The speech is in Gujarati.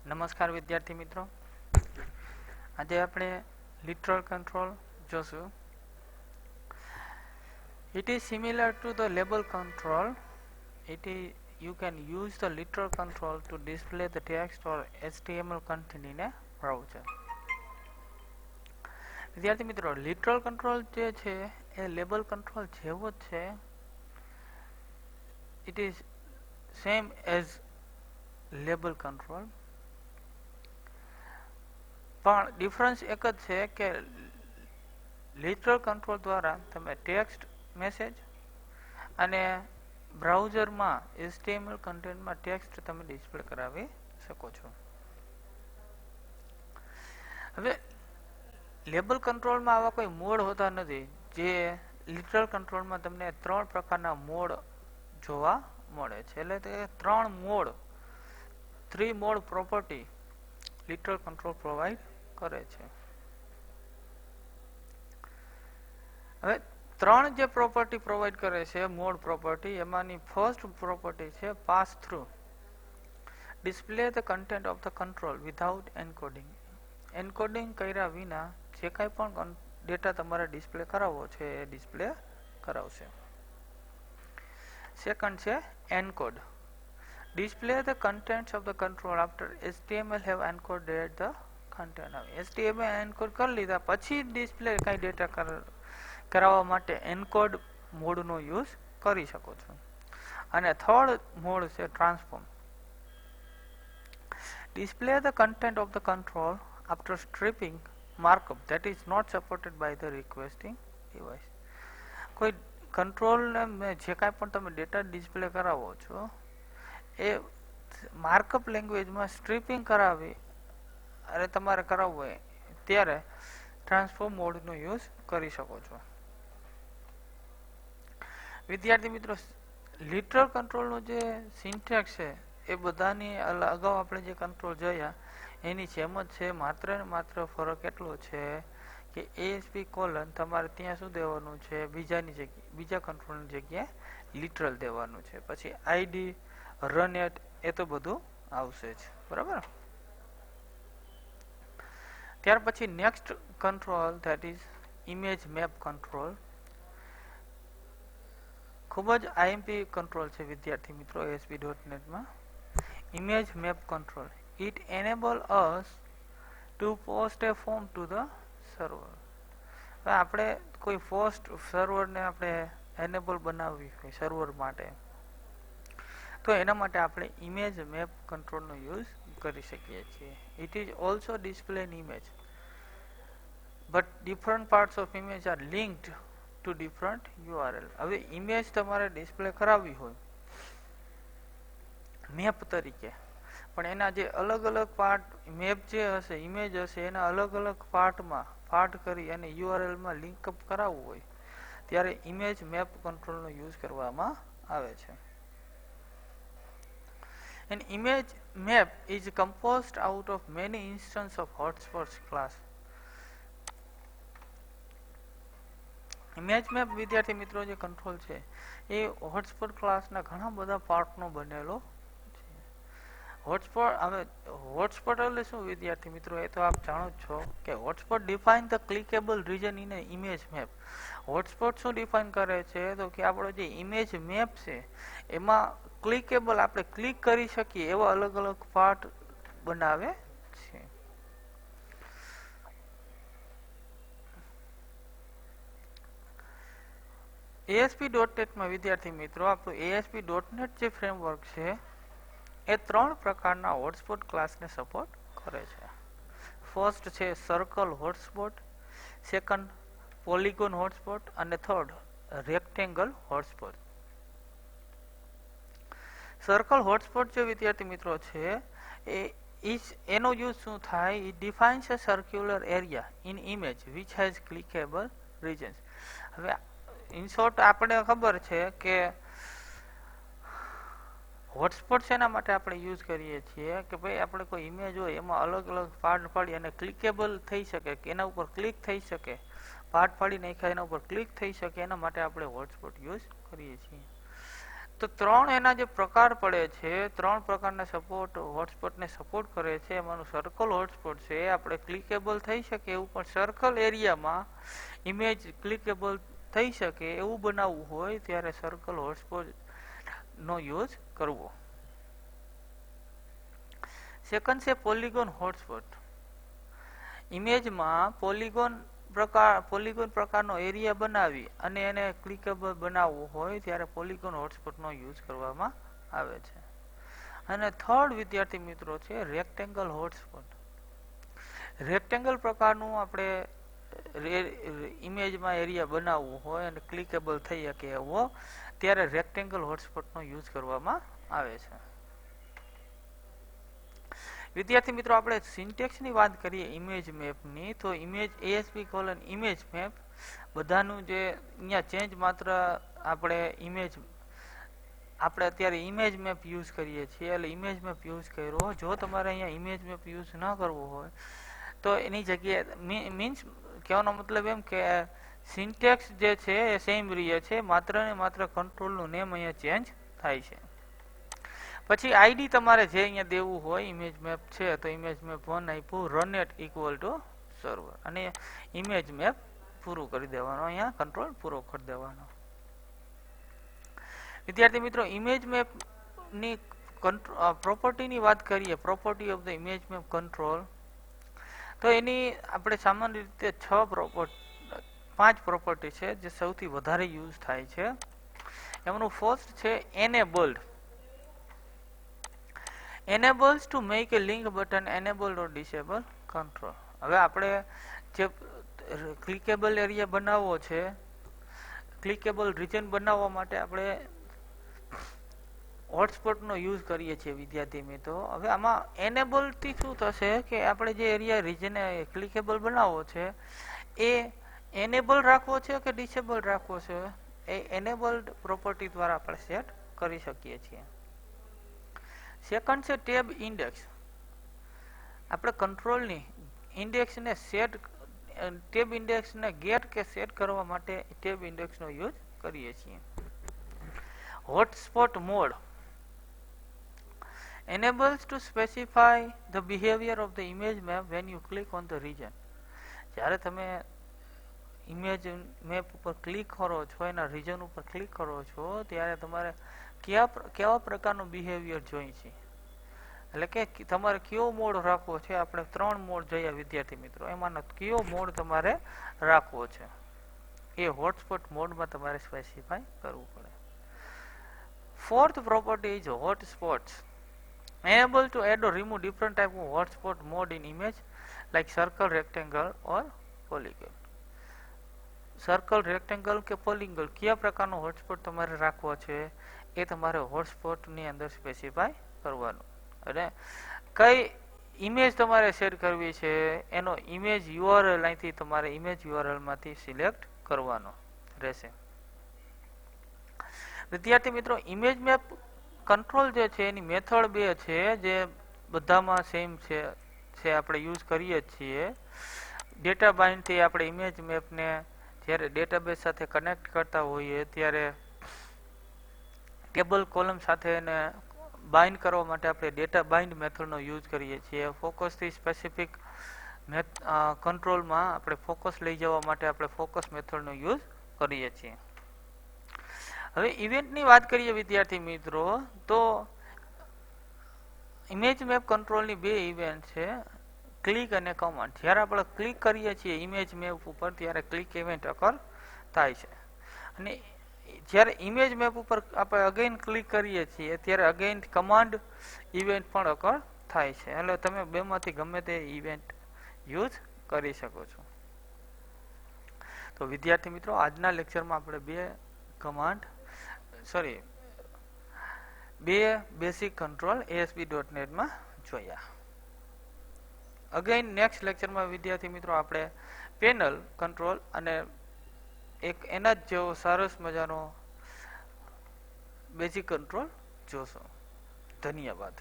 નમસ્કાર વિદ્યાર્થી મિત્રો, આજે આપણે literal control જોશું. It is similar to the label control. You can use the literal control to display the text or HTML content in a browser. વિદ્યાર્થી મિત્રો, literal control જે છે એ label control જેવો જ છે. It is same as label control. પણ ડિફરન્સ એક જ છે કે લિટરલ કંટ્રોલ દ્વારા તમે ટેક્સ્ટ મેસેજ અને બ્રાઉઝરમાં HTML કન્ટેન્ટમાં ટેક્સ્ટ તમે ડિસ્પ્લે કરાવી શકો છો. હવે લેબલ કંટ્રોલમાં આવા કોઈ મોડ હોતા નથી. જે લિટરલ કંટ્રોલમાં તમને 3 પ્રકારના મોડ જોવા મળે છે. એટલે તે 3 mode 3 mode property literal control provide કરે છે. હવે 3 જે પ્રોપર્ટી પ્રોવાઈડ કરે છે મોડ પ્રોપર્ટી, એમાંની ફર્સ્ટ પ્રોપર્ટી છે pass through. Display the content of the control without encoding. Encoding કર્યા વિના જે કાંઈ પણ ડેટા તમારે ડિસ્પ્લે કરાવવો છે એ ડિસ્પ્લે કરાવશે. સેકન્ડ છે encode. Display the contents of the control after HTML have encoded the content. HTML encode કરી લીધા પછી ડિસ્પ્લે કઈ ડેટા કરાવવા માટે એન્કોડ મોડનો યુઝ કરી શકો છો. અને થર્ડ મોડ છે transform. Display the content of the control after stripping markup that is not supported by the requesting device. કોઈ કંટ્રોલને જે કાંઈ પણ તમે ડેટા ડિસ્પ્લે કરાવો છો એ માર્કઅપ લેંગ્વેજમાં સ્ટ્રીપિંગ કરાવી અને તમારે કરાવવું હોય ત્યારે ટ્રાન્સફોર્મ મોડનો યુઝ કરી શકો છો. વિદ્યાર્થી મિત્રો, લિટરલ કંટ્રોલનો જે સિન્ટેક્સ છે એ બધાની અગાઉ આપણે જે કંટ્રોલ જોયા એની જેમ જ છે. માત્ર ને માત્ર ફરક એટલો છે કે ASP કોલન તમારે ત્યાં શું દેવાનું છે, બીજા કંટ્રોલની જગ્યાએ લિટરલ દેવાનું છે. પછી ID રન એટ એ તો બધું આવશે જ, બરાબર. ત્યાર પછી next control that is image map control. ખૂબ જ IMP કંટ્રોલ છે વિદ્યાર્થી મિત્રો ASP.NET માં. Image map control. It enable us to post A form to the server. આપણે કોઈ પોસ્ટ સર્વરને આપણે એનેબલ બનાવવી હોય સર્વર માટે, તો એના માટે આપણે ઇમેજ મેપ કંટ્રોલનો યુઝ કરી શકીએ છીએ. It is also display an image but different parts of image are linked to different URL. હવે ઇમેજ તમારે ડિસ્પ્લે કરાવવી હોય મેપ તરીકે, પણ એના જે અલગ અલગ પાર્ટ મેપ જે હશે ઇમેજ હશે એના અલગ અલગ પાર્ટ કરી અને URLમાં લિંકઅપ કરાવવું હોય ત્યારે ઇમેજ મેપ કંટ્રોલનો યુઝ કરવામાં આવે છે. An image map is composed out of many instances of hotspot class. Image map વિદ્યાર્થી મિત્રો જે કંટ્રોલ છે એ હોટસ્પોટ ક્લાસના ઘણા બધા પાર્ટનો બનેલો છે. હોટસ્પોટ એટલે શું વિદ્યાર્થી મિત્રો, એ તો આપ જાણો જ છો કે hotspot define the clickable region in a image map. Hotspot શું ડિફાઇન કરે છે તો કે આપણો જે ઇમેજ મેપ છે એમાં ક્લિકેબલ આપણે ક્લિક કરી શકીએ એવા અલગ અલગ પાર્ટ બનાવે છે. ASP.NET માં વિદ્યાર્થી મિત્રો આપણું ASP.NET જે ફ્રેમવર્ક છે એ 3 પ્રકારના હોટસ્પોટ ક્લાસને સપોર્ટ કરે છે. ફર્સ્ટ છે circle hotspot, second polygon hotspot અને third rectangle hotspot. Circle hotspot જે વિદ્યાર્થી મિત્રો છે એનો યુઝ શું થાય? It defines a circular area in image which has clickable regions. હવે ઇન શોર્ટ આપણે ખબર છે કે હોટસ્પોટ શેના માટે આપણે યુઝ કરીએ છીએ કે ભાઈ આપણે કોઈ ઇમેજ હોય એમાં અલગ અલગ પાર્ટ પાડી અને ક્લિકેબલ થઈ શકે, કે એના ઉપર ક્લિક થઈ શકે, પાર્ટ પાડી નાખ્યા એના ઉપર ક્લિક થઈ શકે, એના માટે આપણે હોટસ્પોટ યુઝ કરીએ છીએ. તો ત્રણ એના જે પ્રકાર પડે છે, ત્રણ પ્રકારના સપોર્ટ હોટસ્પોટને સપોર્ટ કરે છે. એમાંનું સર્કલ હોટસ્પોટ છે. આપણે ક્લિકેબલ થઈ શકે એવું પણ સર્કલ એરિયામાં ઇમેજ ક્લિકેબલ થઈ શકે એવું બનાવવું હોય ત્યારે સર્કલ હોટસ્પોટ નો યુઝ કરવો. સેકન્ડ છે પોલિગોન હોટસ્પોટ. ઇમેજમાં પોલિગોન પ્રકારનો એરિયા બનાવી અને એને ક્લિકેબલ બનાવવું હોય ત્યારે પોલિગોન હોટસ્પોટનો યુઝ કરવામાં આવે છે. અને થર્ડ વિદ્યાર્થી મિત્રો છે રેક્ટેંગલ હોટસ્પોટ. રેક્ટેંગલ પ્રકારનું આપણે ઇમેજમાં એરિયા બનાવવું હોય અને ક્લિકેબલ થઈ શકે એવો ત્યારે રેક્ટેંગલ હોટસ્પોટનો યુઝ કરવામાં આવે છે. વિદ્યાર્થી મિત્રો આપણે સિન્ટેક્સની વાત કરીએ ઇમેજ મેપની, તો ઇમેજ ASP:(image map) બધાનું જે અહીંયા ચેન્જ માત્ર આપણે અત્યારે ઇમેજ મેપ યુઝ કરીએ છીએ એટલે ઇમેજ મેપ યુઝ કર્યો. જો તમારે અહીંયા ઇમેજ મેપ યુઝ ન કરવો હોય તો એની જગ્યાએ મીન્સ કહેવાનો મતલબ એમ કે સિન્ટેક્સ જે છે એ સેમ રહે છે, માત્ર ને માત્ર કંટ્રોલનું નેમ અહીંયા ચેન્જ થાય છે. પછી આઈડી તમારે જે અહીંયા દેવું હોય ઇમેજ મેપ છે તો ઇમેજ મેપ 1 આપ્યું, રનએટ = સર્વર અને ઇમેજ મેપ પૂરું કરી દેવાનો, અહીંયા કંટ્રોલ પૂરો કરી દેવાનો. વિદ્યાર્થી મિત્રો ઇમેજ મેપની પ્રોપર્ટીની વાત કરીએ, property of the image map control, તો એની આપણે સામાન્ય રીતે 5 પ્રોપર્ટી છે જે સૌથી વધારે યુઝ થાય છે. એમનું ફર્સ્ટ છે enables to make a link button enable or disable control. હવે આપણે જે ક્લિકેબલ એરિયા બનાવવો છે, ક્લિકેબલ રિજન બનાવવા માટે આપણે હોટસ્પોટનો યુઝ કરીએ છીએ વિદ્યાર્થી મિત્રો. હવે આમાં એનેબલથી શું થશે કે આપણે જે એરિયા રિજન ક્લિકેબલ બનાવવો છે એ એનેબલ રાખવો છે કે ડિસેબલ રાખવો છે એ એનેબલ્ડ પ્રોપર્ટી દ્વારા આપણે સેટ કરી શકીએ છીએ. સેકન્ડ છે ટેબ ઇન્ડેક્સ. આપણે કંટ્રોલની ઇન્ડેક્સને ટેબ ઇન્ડેક્સને ગેટ કે સેટ કરવા માટે ટેબ ઇન્ડેક્સનો યુઝ કરીએ છીએ. Hotspot mode enables to specify the behavior of the image map when you click on the region. જ્યારે તમે ઇમેજ મેપ ઉપર ક્લિક કરો છો, એના રિજન ઉપર ક્લિક કરો છો ત્યારે તમારે કેવા પ્રકારનું બિહેવિયર જોઈએ છે, એટલે કે તમારે કયો મોડ રાખવો છે. આપણે 3 મોડ જોયા વિદ્યાર્થી મિત્રો, એમાંનો કયો મોડ તમારે રાખવો છે એ હોટસ્પોટ મોડમાં તમારે સ્પેસિફાય કરવું પડે. Fourth property is hotspots. Enable to add or remove different type of hotspot mode in image like circle, rectangle or polygon. Circle, rectangle કે પોલિગન કયા પ્રકારનો હોટસ્પોટ તમારે રાખવો છે એ તમારે હોટસ્પોટની અંદર સ્પેસિફાય કરવાનું. અને કઈ ઇમેજ તમારે શેર કરવી છે એનો ઇમેજ URL અહીંથી તમારે ઇમેજ URL માંથી સિલેક્ટ કરવાનો રહેશે. વિદ્યાર્થી મિત્રો ઇમેજ મેપ કંટ્રોલ જે છે એની મેથડ 2 છે જે બધામાં સેમ છે, આપણે યુઝ કરીએ છીએ. ડેટા બાઇન્ડથી આપણે ઇમેજ મેપને જ્યારે ડેટાબેઝ સાથે કનેક્ટ કરતા હોઈએ ત્યારે ટેબલ કોલમ સાથે એને બાઇન્ડ કરવા માટે આપણે ડેટા બાઇન્ડ મેથડનો યુઝ કરીએ છીએ. ફોકસથી સ્પેસિફિક કંટ્રોલમાં આપણે ફોકસ લઈ જવા માટે આપણે ફોકસ મેથડનો યુઝ કરીએ છીએ. હવે ઇવેન્ટની વાત કરીએ વિદ્યાર્થી મિત્રો, તો ઇમેજ મેપ કંટ્રોલની 2 ઇવેન્ટ છે, ક્લિક અને કમાન્ડ. જ્યારે આપણે ક્લિક કરીએ છીએ ઇમેજ મેપ ઉપર ત્યારે ક્લિક ઇવેન્ટ અકર થાય છે, અને જ્યારે ઇમેજ મેપ ઉપર આપણે અગેન ક્લિક કરીએ છીએ ત્યારે અગેન કમાન્ડ ઇવેન્ટ પણ અકર થાય છે. એટલે તમે બેમાંથી ગમે તે ઇવેન્ટ યુઝ કરી શકો છો. તો વિદ્યાર્થી મિત્રો આજના લેક્ચરમાં આપણે 2 બેસિક કંટ્રોલ ASP.NET માં જોયા. અગેન નેક્સ્ટ લેક્ચરમાં વિદ્યાર્થી મિત્રો આપણે પેનલ કંટ્રોલ અને એક એના જ જેવો સરસ મજાનો બેઝિક કંટ્રોલ જોશો. ધન્યવાદ.